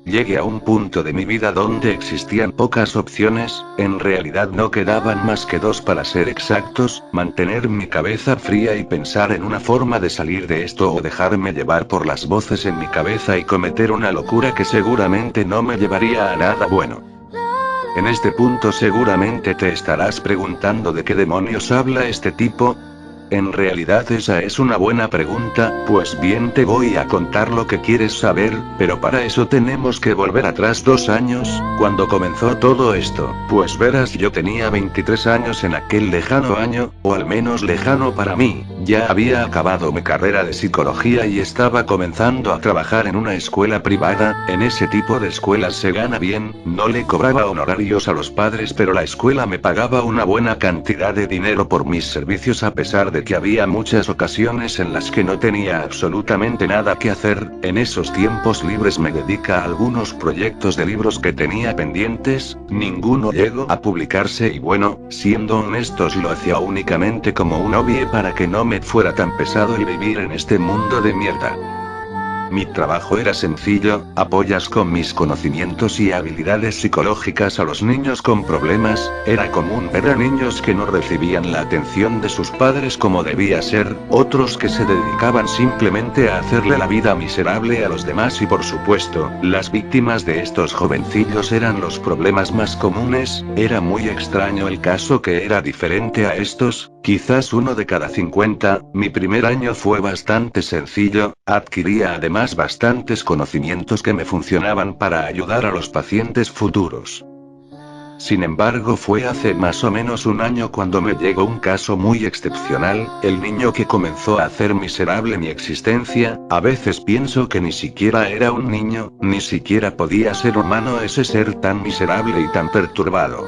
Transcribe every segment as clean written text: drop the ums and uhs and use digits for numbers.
Llegué a un punto de mi vida donde existían pocas opciones, en realidad no quedaban más que dos para ser exactos: mantener mi cabeza fría y pensar en una forma de salir de esto, o dejarme llevar por las voces en mi cabeza y cometer una locura que seguramente no me llevaría a nada bueno. En este punto seguramente te estarás preguntando de qué demonios habla este tipo. En realidad esa es una buena pregunta. Pues bien, te voy a contar lo que quieres saber, pero para eso tenemos que volver atrás 2 años, cuando comenzó todo esto. Pues verás, yo tenía 23 años en aquel lejano año, o al menos lejano para mí. Ya había acabado mi carrera de psicología y estaba comenzando a trabajar en una escuela privada. En ese tipo de escuelas se gana bien, no le cobraba honorarios a los padres, pero la escuela me pagaba una buena cantidad de dinero por mis servicios, a pesar de que había muchas ocasiones en las que no tenía absolutamente nada que hacer. En esos tiempos libres me dedica a algunos proyectos de libros que tenía pendientes, ninguno llegó a publicarse y bueno, siendo honestos, lo hacía únicamente como un hobby para que no me fuera tan pesado y vivir en este mundo de mierda. Mi trabajo era sencillo: apoyas con mis conocimientos y habilidades psicológicas a los niños con problemas. Era común ver a niños que no recibían la atención de sus padres como debía ser, otros que se dedicaban simplemente a hacerle la vida miserable a los demás, y por supuesto, las víctimas de estos jovencillos eran los problemas más comunes. Era muy extraño el caso que era diferente a estos, quizás uno de cada 50. Mi primer año fue bastante sencillo, adquiría además bastantes conocimientos que me funcionaban para ayudar a los pacientes futuros. Sin embargo, fue hace más o menos un año cuando me llegó un caso muy excepcional: el niño que comenzó a hacer miserable mi existencia. A veces pienso que ni siquiera era un niño, ni siquiera podía ser humano ese ser tan miserable y tan perturbado.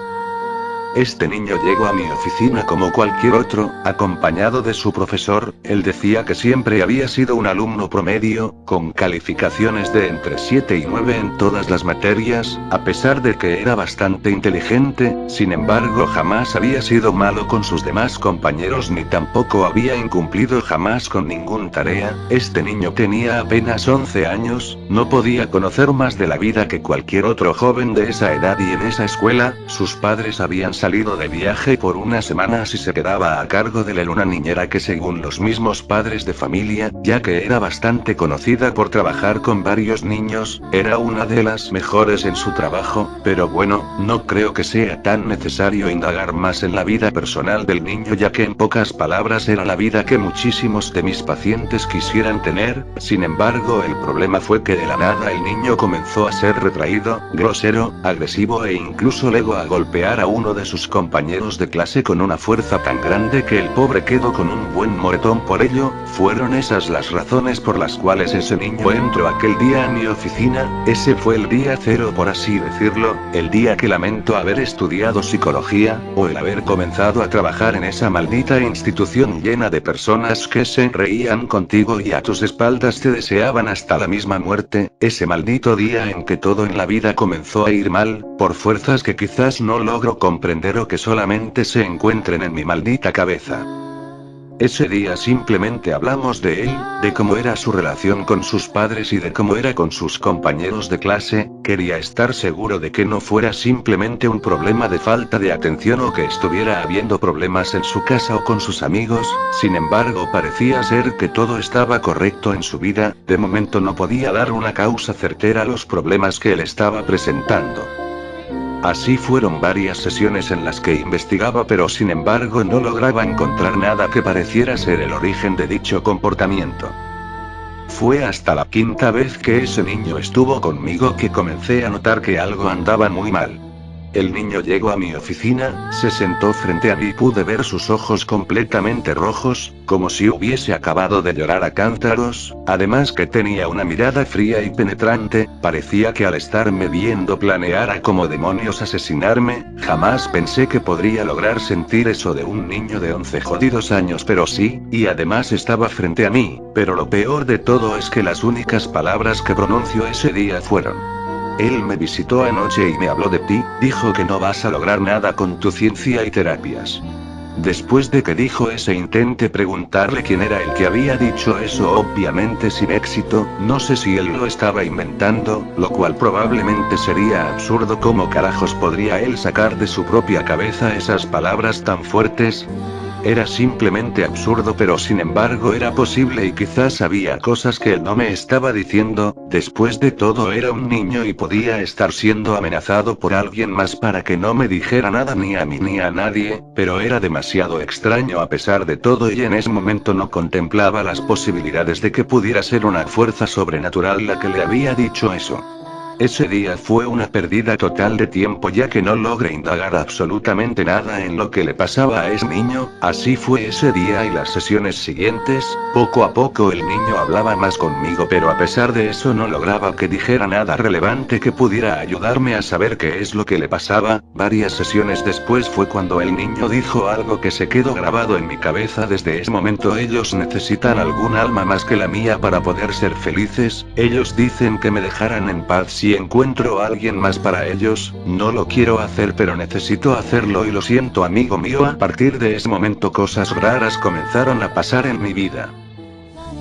Este niño llegó a mi oficina como cualquier otro, acompañado de su profesor. Él decía que siempre había sido un alumno promedio, con calificaciones de entre 7 y 9 en todas las materias, a pesar de que era bastante inteligente. Sin embargo, jamás había sido malo con sus demás compañeros, ni tampoco había incumplido jamás con ninguna tarea. Este niño tenía apenas 11 años, no podía conocer más de la vida que cualquier otro joven de esa edad, y en esa escuela, sus padres habían salido de viaje por unas semanas y se quedaba a cargo de él una niñera que, según los mismos padres de familia, ya que era bastante conocida por trabajar con varios niños, era una de las mejores en su trabajo. Pero bueno, no creo que sea tan necesario indagar más en la vida personal del niño, ya que en pocas palabras era la vida que muchísimos de mis pacientes quisieran tener. Sin embargo, el problema fue que de la nada el niño comenzó a ser retraído, grosero, agresivo e incluso llegó a golpear a uno de sus compañeros de clase con una fuerza tan grande que el pobre quedó con un buen moretón por ello. Fueron esas las razones por las cuales ese niño entró aquel día a mi oficina. Ese fue el día cero, por así decirlo, el día que lamento haber estudiado psicología, o el haber comenzado a trabajar en esa maldita institución llena de personas que se reían contigo y a tus espaldas te deseaban hasta la misma muerte. Ese maldito día en que todo en la vida comenzó a ir mal, por fuerzas que quizás no logro comprender o que solamente se encuentren en mi maldita cabeza. Ese día simplemente hablamos de él, de cómo era su relación con sus padres y de cómo era con sus compañeros de clase. Quería estar seguro de que no fuera simplemente un problema de falta de atención, o que estuviera habiendo problemas en su casa o con sus amigos. Sin embargo, parecía ser que todo estaba correcto en su vida. De momento no podía dar una causa certera a los problemas que él estaba presentando. Así fueron varias sesiones en las que investigaba, pero sin embargo no lograba encontrar nada que pareciera ser el origen de dicho comportamiento. Fue hasta la quinta vez que ese niño estuvo conmigo que comencé a notar que algo andaba muy mal. El niño llegó a mi oficina, se sentó frente a mí y pude ver sus ojos completamente rojos, como si hubiese acabado de llorar a cántaros, además que tenía una mirada fría y penetrante. Parecía que al estarme viendo planeara como demonios asesinarme. Jamás pensé que podría lograr sentir eso de un niño de 11 jodidos años, pero sí, y además estaba frente a mí. Pero lo peor de todo es que las únicas palabras que pronunció ese día fueron: él me visitó anoche y me habló de ti, dijo que no vas a lograr nada con tu ciencia y terapias. Después de que dijo ese intenté preguntarle quién era el que había dicho eso, obviamente sin éxito. No sé si él lo estaba inventando, lo cual probablemente sería absurdo. ¿Cómo carajos podría él sacar de su propia cabeza esas palabras tan fuertes? Era simplemente absurdo, pero sin embargo era posible y quizás había cosas que él no me estaba diciendo. Después de todo era un niño y podía estar siendo amenazado por alguien más para que no me dijera nada ni a mí ni a nadie, pero era demasiado extraño a pesar de todo y en ese momento no contemplaba las posibilidades de que pudiera ser una fuerza sobrenatural la que le había dicho eso. Ese día fue una pérdida total de tiempo ya que no logré indagar absolutamente nada en lo que le pasaba a ese niño. Así fue ese día y las sesiones siguientes. Poco a poco el niño hablaba más conmigo, pero a pesar de eso no lograba que dijera nada relevante que pudiera ayudarme a saber qué es lo que le pasaba. Varias sesiones después fue cuando el niño dijo algo que se quedó grabado en mi cabeza desde ese momento. Ellos necesitan algún alma más que la mía para poder ser felices. Ellos dicen que me dejaran en paz si encuentro a alguien más para ellos. No lo quiero hacer, pero necesito hacerlo y lo siento, amigo mío. A partir de ese momento cosas raras comenzaron a pasar en mi vida.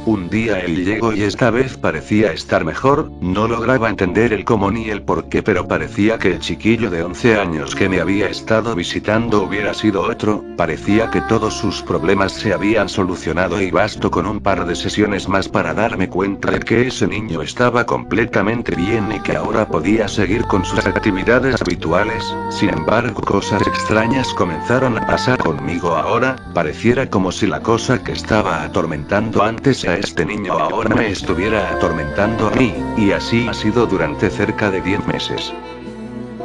Un día él llegó y esta vez parecía estar mejor. No lograba entender el cómo ni el por qué, pero parecía que el chiquillo de 11 años que me había estado visitando hubiera sido otro. Parecía que todos sus problemas se habían solucionado y bastó con un par de sesiones más para darme cuenta de que ese niño estaba completamente bien y que ahora podía seguir con sus actividades habituales. Sin embargo, cosas extrañas comenzaron a pasar conmigo ahora. Pareciera como si la cosa que estaba atormentando antes a este niño ahora me estuviera atormentando a mí, y así ha sido durante cerca de 10 meses.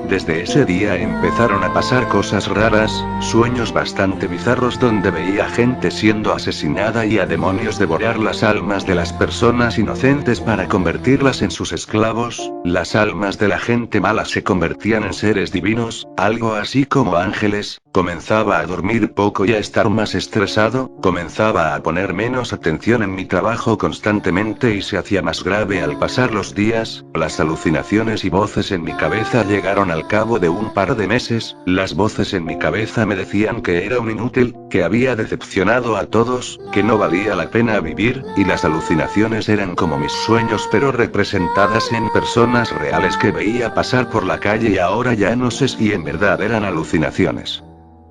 Desde ese día empezaron a pasar cosas raras, sueños bastante bizarros donde veía gente siendo asesinada y a demonios devorar las almas de las personas inocentes para convertirlas en sus esclavos. Las almas de la gente mala se convertían en seres divinos, algo así como ángeles. Comenzaba a dormir poco y a estar más estresado, comenzaba a poner menos atención en mi trabajo constantemente y se hacía más grave al pasar los días. Las alucinaciones y voces en mi cabeza llegaron al cabo de un par de meses. Las voces en mi cabeza me decían que era un inútil, que había decepcionado a todos, que no valía la pena vivir, y las alucinaciones eran como mis sueños pero representadas en personas reales que veía pasar por la calle y ahora ya no sé si en verdad eran alucinaciones.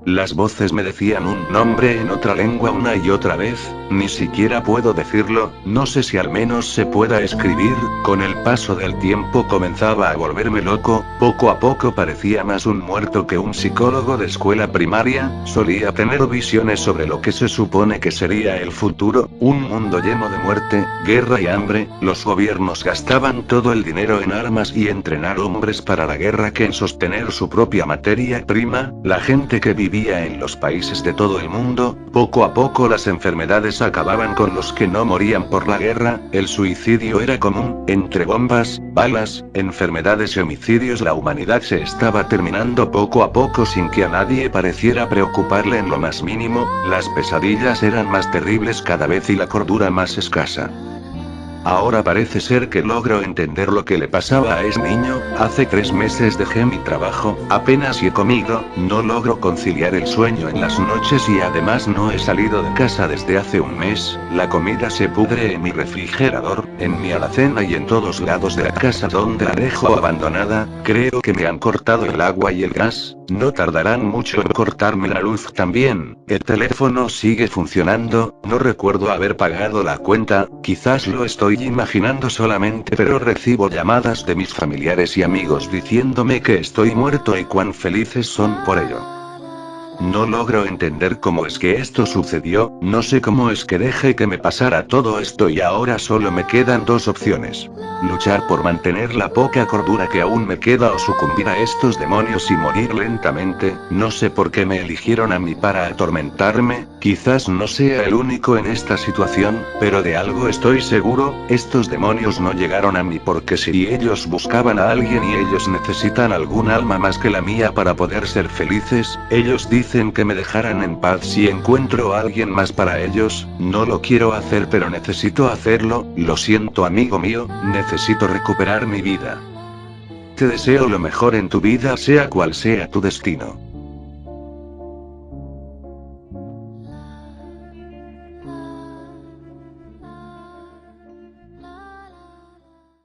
Las voces me decían un nombre en otra lengua una y otra vez, ni siquiera puedo decirlo, no sé si al menos se pueda escribir. Con el paso del tiempo comenzaba a volverme loco, poco a poco parecía más un muerto que un psicólogo de escuela primaria. Solía tener visiones sobre lo que se supone que sería el futuro, un mundo lleno de muerte, guerra y hambre. Los gobiernos gastaban todo el dinero en armas y entrenar hombres para la guerra que en sostener su propia materia prima. La gente que vivía en los países de todo el mundo. Poco a poco las enfermedades acababan con los que no morían por la guerra. El suicidio era común. Entre bombas, balas, enfermedades y homicidios la humanidad se estaba terminando poco a poco sin que a nadie pareciera preocuparle en lo más mínimo. Las pesadillas eran más terribles cada vez y la cordura más escasa. Ahora parece ser que logro entender lo que le pasaba a ese niño. Hace 3 meses dejé mi trabajo, apenas he comido, no logro conciliar el sueño en las noches y además no he salido de casa desde hace un mes. La comida se pudre en mi refrigerador, en mi alacena y en todos lados de la casa donde la dejo abandonada. Creo que me han cortado el agua y el gas. No tardarán mucho en cortarme la luz también. El teléfono sigue funcionando, no recuerdo haber pagado la cuenta, quizás lo estoy imaginando solamente, pero recibo llamadas de mis familiares y amigos diciéndome que estoy muerto y cuán felices son por ello. No logro entender cómo es que esto sucedió, no sé cómo es que dejé que me pasara todo esto y ahora solo me quedan 2 opciones. Luchar por mantener la poca cordura que aún me queda o sucumbir a estos demonios y morir lentamente. No sé por qué me eligieron a mí para atormentarme, quizás no sea el único en esta situación, pero de algo estoy seguro, estos demonios no llegaron a mí porque si ellos buscaban a alguien y ellos necesitan algún alma más que la mía para poder ser felices, ellos dicen que me dejaran en paz si encuentro a alguien más para ellos. No lo quiero hacer pero necesito hacerlo, lo siento amigo mío, necesito recuperar mi vida. Te deseo lo mejor en tu vida sea cual sea tu destino.